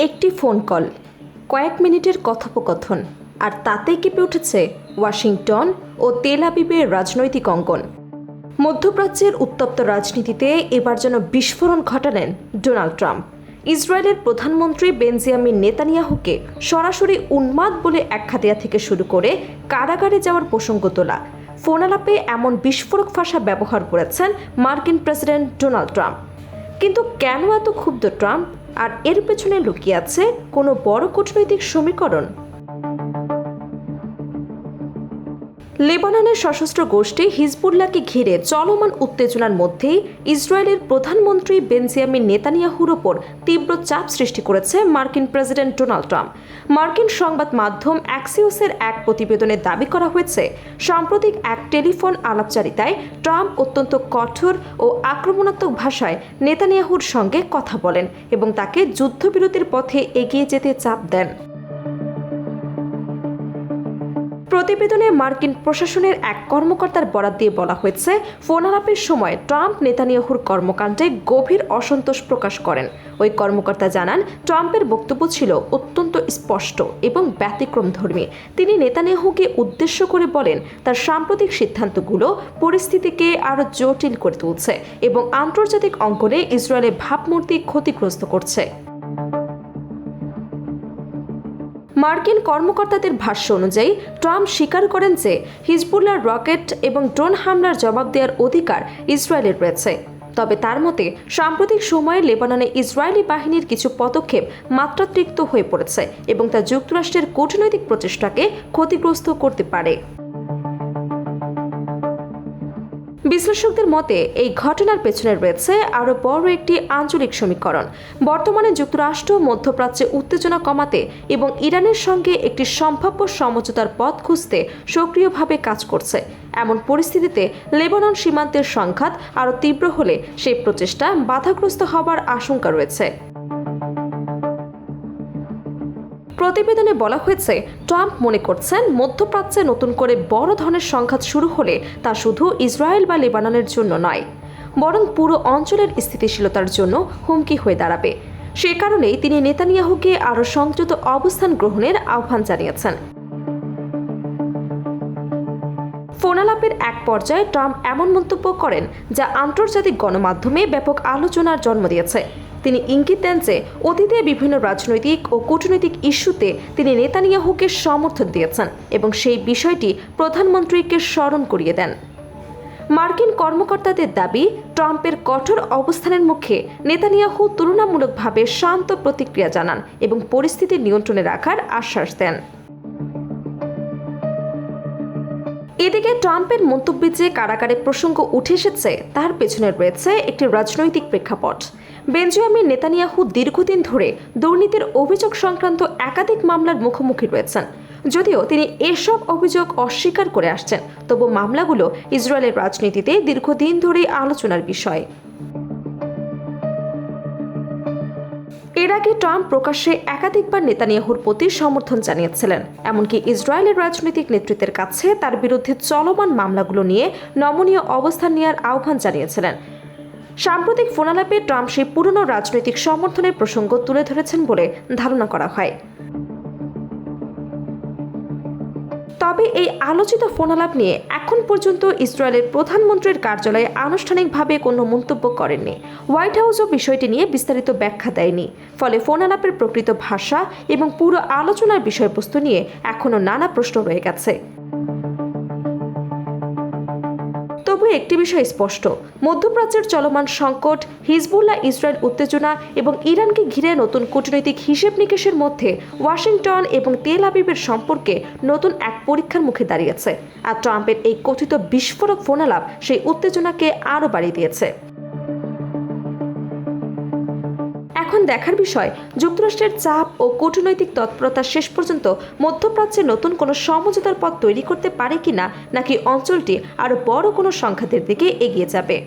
একটি phone call, কয়েক মিনিটের কথোপকথন, আর তাতেই কেঁপে উঠেছে ওয়াশিংটন ও তেল আবিবের রাজনৈতিক অঙ্গন। মধ্যপ্রাচ্যের উত্তপ্ত রাজনীতিতে এবার যেন বিস্ফোরণ ঘটালেন ডোনাল্ড ট্রাম্প। ইসরায়েলের প্রধানমন্ত্রী বেঞ্জামিন নেতানিয়াহুকে সরাসরি উন্মাদ বলে আখ্যা দেওয়া থেকে শুরু করে কারাগারে যাওয়ার প্রসঙ্গ তোলা, ফোনালাপে এমন বিস্ফোরক ভাষা ব্যবহার করেছেন মার্কিন প্রেসিডেন্ট ডোনাল্ড ট্রাম্প। কিন্তু কেন এত ক্ষুব্ধ ট্রাম্প? আর এর পেছনে লুকিয়ে আছে কোনো বড় কূটনৈতিক সমীকরণ? লেবাননের সশস্ত্র গোষ্ঠী হিজবুল্লাহকে ঘিরে চলমান উত্তেজনার মধ্যেই ইসরায়েলের প্রধানমন্ত্রী বেঞ্জামিন নেতানিয়াহুর ওপর তীব্র চাপ সৃষ্টি করেছে মার্কিন প্রেসিডেন্ট ডোনাল্ড ট্রাম্প। মার্কিন সংবাদ মাধ্যম অ্যাক্সিওসের এক প্রতিবেদনে দাবি করা হয়েছে, সাম্প্রতিক এক টেলিফোন আলাপচারিতায় ট্রাম্প অত্যন্ত কঠোর ও আক্রমণাত্মক ভাষায় নেতানিয়াহুর সঙ্গে কথা বলেন এবং তাকে যুদ্ধবিরতির পথে এগিয়ে যেতে চাপ দেন। প্রতিবেদনে মার্কিন প্রশাসনের এক কর্মকর্তার বরাত দিয়ে বলা হয়েছে, ফোনালাপের সময় ট্রাম্প নেতানিয়াহুর কর্মকাণ্ডে গভীর অসন্তোষ প্রকাশ করেন। ওই কর্মকর্তা জানান, ট্রাম্পের বক্তব্য ছিল অত্যন্ত স্পষ্ট এবং ব্যতিক্রমধর্মী। তিনি নেতানিয়াহুকে উদ্দেশ্য করে বলেন, তার সাম্প্রতিক সিদ্ধান্তগুলো পরিস্থিতিকে আরও জটিল করে তুলছে এবং আন্তর্জাতিক অঙ্গনে ইসরায়েলের ভাবমূর্তি ক্ষতিগ্রস্ত করছে। মার্কিন কর্মকর্তাদের ভাষ্য অনুযায়ী ট্রাম্প স্বীকার করেন যে হিজবুল্লাহর রকেট এবং ড্রোন হামলার জবাব দেওয়ার অধিকার ইসরায়েলের রয়েছে। তবে তার মতে সাম্প্রতিক সময়ে লেবাননে ইসরায়েলি বাহিনীর কিছু পদক্ষেপ মাত্রাতিরিক্ত হয়ে পড়েছে এবং তা যুক্তরাষ্ট্রের কূটনৈতিক প্রচেষ্টাকে ক্ষতিগ্রস্ত করতে পারে। বিশ্লেষকদের মতে এই ঘটনার পেছনে রয়েছে আরও বড় একটি আঞ্চলিক সমীকরণ। বর্তমানে যুক্তরাষ্ট্র মধ্যপ্রাচ্যে উত্তেজনা কমাতে এবং ইরানের সঙ্গে একটি সম্ভাব্য সমঝোতার পথ খুঁজতে সক্রিয়ভাবে কাজ করছে। এমন পরিস্থিতিতে লেবানন সীমান্তের সংঘাত আরও তীব্র হলে সেই প্রচেষ্টা বাধাগ্রস্ত হবার আশঙ্কা রয়েছে। প্রতিবেদনে বলা হয়েছে, ট্রাম্প মনে করছেন মধ্যপ্রাচ্যে নতুন করে বড় ধরনের সংঘাত শুরু হলে তা শুধু ইসরায়েল বা লেবাননের জন্য নয়, বরং পুরো অঞ্চলের স্থিতিশীলতার জন্য হুমকি হয়ে দাঁড়াবে। সে কারণেই তিনি নেতানিয়াহুকে আরও সংযত অবস্থান গ্রহণের আহ্বান জানিয়েছেন। ফোনালাপের এক পর্যায়ে ট্রাম্প এমন মন্তব্য করেন যা আন্তর্জাতিক গণমাধ্যমে ব্যাপক আলোচনার জন্ম দিয়েছে। তিনি ইঙ্গিত দেন যে অতীতে বিভিন্ন রাজনৈতিক ও কূটনৈতিক ইস্যুতে তিনি নেতানিয়াহুকে সমর্থন দিয়েছেন এবং সেই বিষয়টি প্রধানমন্ত্রীকে স্মরণ করিয়ে দেন। মার্কিন কর্মকর্তাদের দাবি, ট্রাম্পের কঠোর অবস্থানের মুখে নেতানিয়াহু তুলনামূলকভাবে শান্ত প্রতিক্রিয়া জানান এবং পরিস্থিতি নিয়ন্ত্রণে রাখার আশ্বাস দেন। এদিকে ট্রাম্পের মন্তব্যে যে কারাগারে প্রসঙ্গ উঠে এসেছে তার পেছনে রয়েছে একটি রাজনৈতিক প্রেক্ষাপট। বেঞ্জামিন নেতানিয়াহু দীর্ঘদিন ধরে দুর্নীতির অভিযোগ সংক্রান্ত একাধিক মামলার মুখোমুখি রয়েছেন। যদিও তিনি এসব অভিযোগ অস্বীকার করে আসছেন, তবু মামলাগুলো ইসরায়েলের রাজনীতিতে দীর্ঘদিন ধরেই আলোচনার বিষয়। এর আগে ট্রাম্প প্রকাশ্যে একাধিকবার নেতানিয়াহুর প্রতি সমর্থন জানিয়েছিলেন, এমনকি ইসরায়েলের রাজনৈতিক নেতৃত্বের কাছে তার বিরুদ্ধে চলমান মামলাগুলো নিয়ে নমনীয় অবস্থান নেওয়ার আহ্বান জানিয়েছিলেন। সাম্প্রতিক ফোনালাপে ট্রাম্প সেই পুরনো রাজনৈতিক সমর্থনের প্রসঙ্গ তুলে ধরেছেন বলে ধারণা করা হয়। তবে এই আলোচিত ফোনালাপ নিয়ে এখন পর্যন্ত ইসরায়েলের প্রধানমন্ত্রীর কার্যালয়ে আনুষ্ঠানিকভাবে কোনো মন্তব্য করেননি। হোয়াইট হাউসও বিষয়টি নিয়ে বিস্তারিত ব্যাখ্যা দেয়নি। ফলে ফোনালাপের প্রকৃত ভাষা এবং পুরো আলোচনার বিষয়বস্তু নিয়ে এখনও নানা প্রশ্ন রয়ে গেছে। তবু একটি বিষয় স্পষ্ট, মধ্যপ্রাচ্যের চলমান সংকট, হিজবুল্লাহ ইসরায়েল উত্তেজনা এবং ইরানকে ঘিরে নতুন কূটনৈতিক হিসেব নিকেশের মধ্যে ওয়াশিংটন এবং তেল আবিবের সম্পর্কে নতুন এক পরীক্ষার মুখে দাঁড়িয়েছে। আর ট্রাম্পের এই কথিত বিস্ফোরক ফোনালাপ সেই উত্তেজনাকে আরও বাড়িয়ে দিয়েছে। এখন দেখার বিষয়, যুক্তরাষ্ট্রের চাপ ও কূটনৈতিক তৎপরতা শেষ পর্যন্ত মধ্যপ্রাচ্যে নতুন কোনো সমঝোতার পথ তৈরি করতে পারে কিনা, নাকি অঞ্চলটি আরও বড় কোনো সংঘাতের দিকে এগিয়ে যাবে।